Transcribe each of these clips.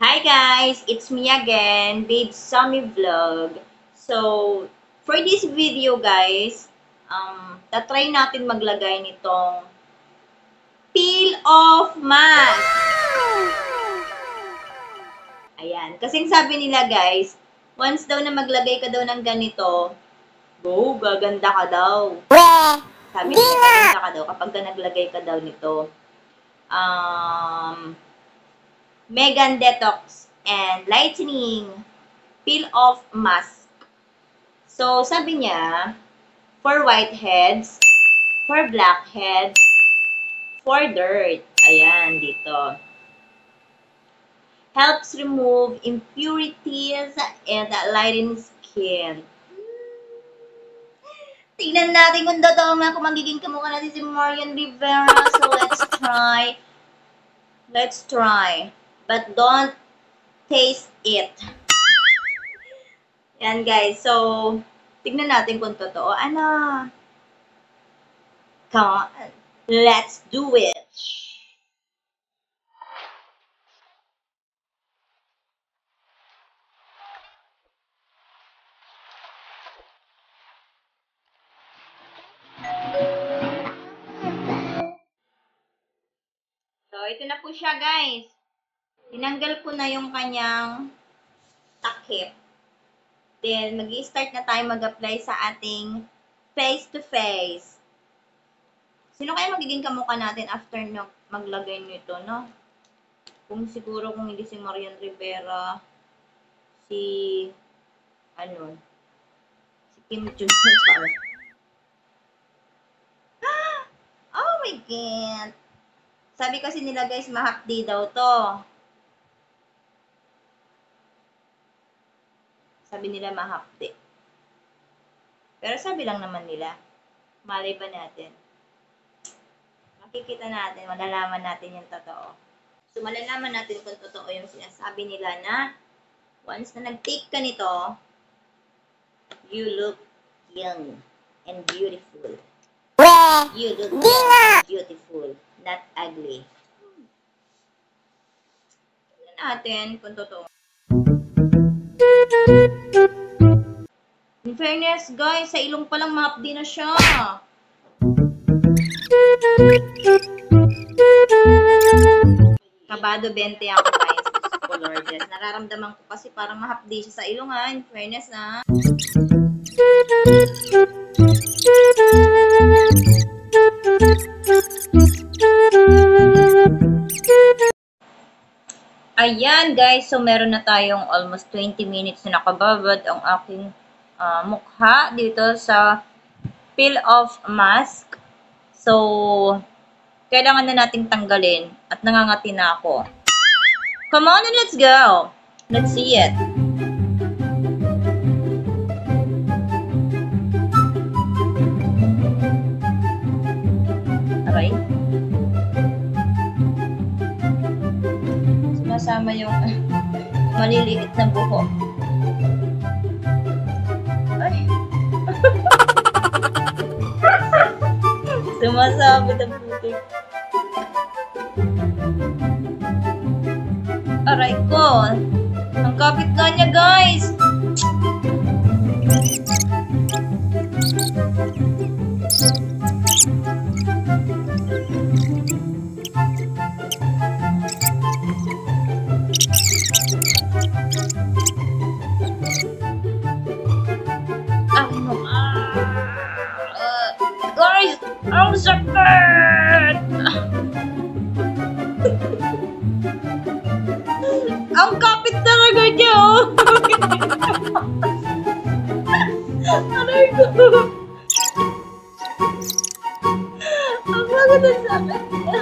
Hi guys! It's me again, Babe Sammy Vlog. So, for this video guys, tatry natin maglagay nitong peel-off mask. Ayan. Kasing sabi nila guys, once daw na maglagay ka daw ng ganito, go, gaganda ka daw. Sabi nila, gaganda ka daw kapag naglagay ka daw nito. Megan Detox and Lightening Peel-Off Mask. So, sabi niya, for whiteheads, for blackheads, for dirt. Ayan, dito. Helps remove impurities and lighten skin. Tingnan natin kung totoo nga kung magiging kamukha natin si Marian Rivera. So, let's try. Let's try. But don't taste it. Yan guys. So, tignan natin kung totoo. Ano? Come on. Let's do it. So, ito na po siya guys. Tinanggal ko na yung kanyang takip. Then, mag-i-start na tayo mag-apply sa ating face-to-face. Sino kaya magiging kamukha natin after maglagay nito, no? Kung siguro kung hindi si Marian Rivera, si Kim Jong-un. Oh my God! Sabi kasi nila guys, mahapdi daw to. Sabi nila mahapdi. Pero sabi lang naman nila. Malay ba natin? Makikita natin, malalaman natin yung totoo. So, malalaman natin kung totoo yung sinasabi nila na once na nag-take ka nito, you look young and beautiful. You look young and beautiful, not ugly. Tignan natin kung totoo. In fairness, guys, sa ilong palang mahapdi na siya. Kabado 20 ako, guys. Colorless. Nararamdaman ko kasi parang mahapdi siya sa ilong, ha. In fairness, na. Ayan guys, so meron na tayong almost 20 minutes na nakababad ang aking mukha dito sa peel-off mask. So, kailangan na nating tanggalin at nangangati na ako. Come on and let's go! Let's see it. Aray. Sumasama yung maliliit na buhok. Ay. Sumasabot ang putik. Aray ko. Ang kapit na niya, guys. Guys, ang sakit! Ang kapit talaga niya, oh! Aray ko! Ang bakit ang sakit niya?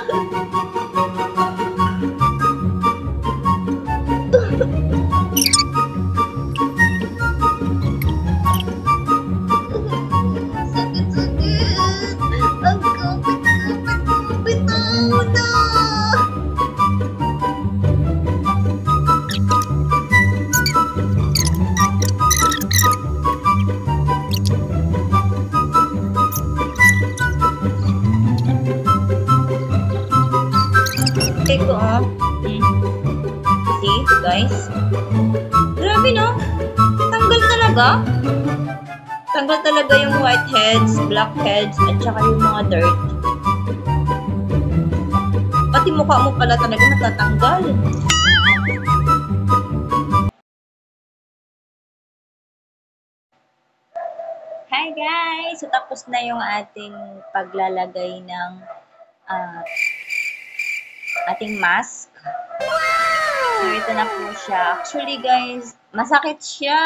guys. Grabe, no? Tanggal talaga. Tanggal talaga yung whiteheads, blackheads, at saka yung mga dirt. Pati mukha mo pala talaga natatanggal. Hi guys! So tapos na yung ating paglalagay ng ating mask. So ito na po siya. Actually guys, masakit siya.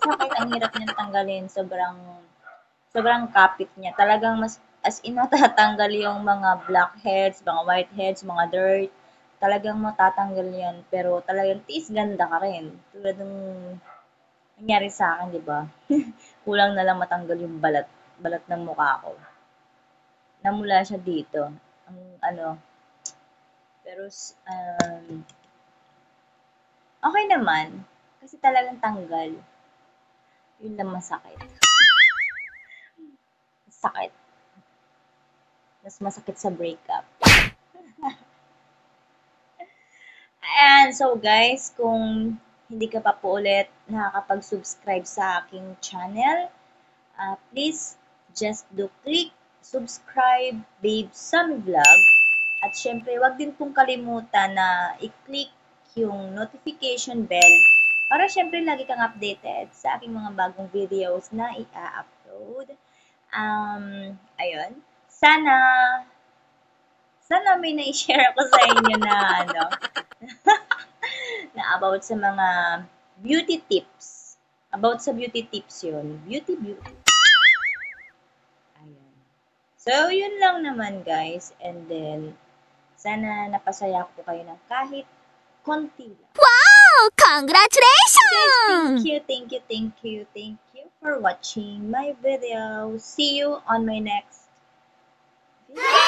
Masakit, ang hirap niyang tanggalin. Sobrang kapit niya. Talagang as in matatanggal yung mga blackheads, mga whiteheads, mga dirt. Talagang matatanggal yan. Pero talagang tiis ganda ka rin. Tulad ng nangyari sa akin, di ba? Kulang na lang matanggal yung balat ng mukha ko. Namula siya dito. Ang pero okay naman. Kasi talagang tanggal. Yun lang masakit. Sakit. Mas masakit sa breakup. And so guys, kung hindi ka pa po ulit nakakapag-subscribe sa aking channel, please just do click subscribe Babe Sammy Vlog. At syempre, wag din pong kalimutan na i-click yung notification bell para syempre lagi kang updated sa aking mga bagong videos na i-upload. Ayun. Sana may na-share ako sa inyo na na about sa mga beauty tips. About sa beauty tips yun. Beauty. Ayan. So, yun lang naman guys. And then, sana napasaya ko kayo ng kahit konti lang. Wow! Congratulations! Thank you for watching my video. See you on my next video.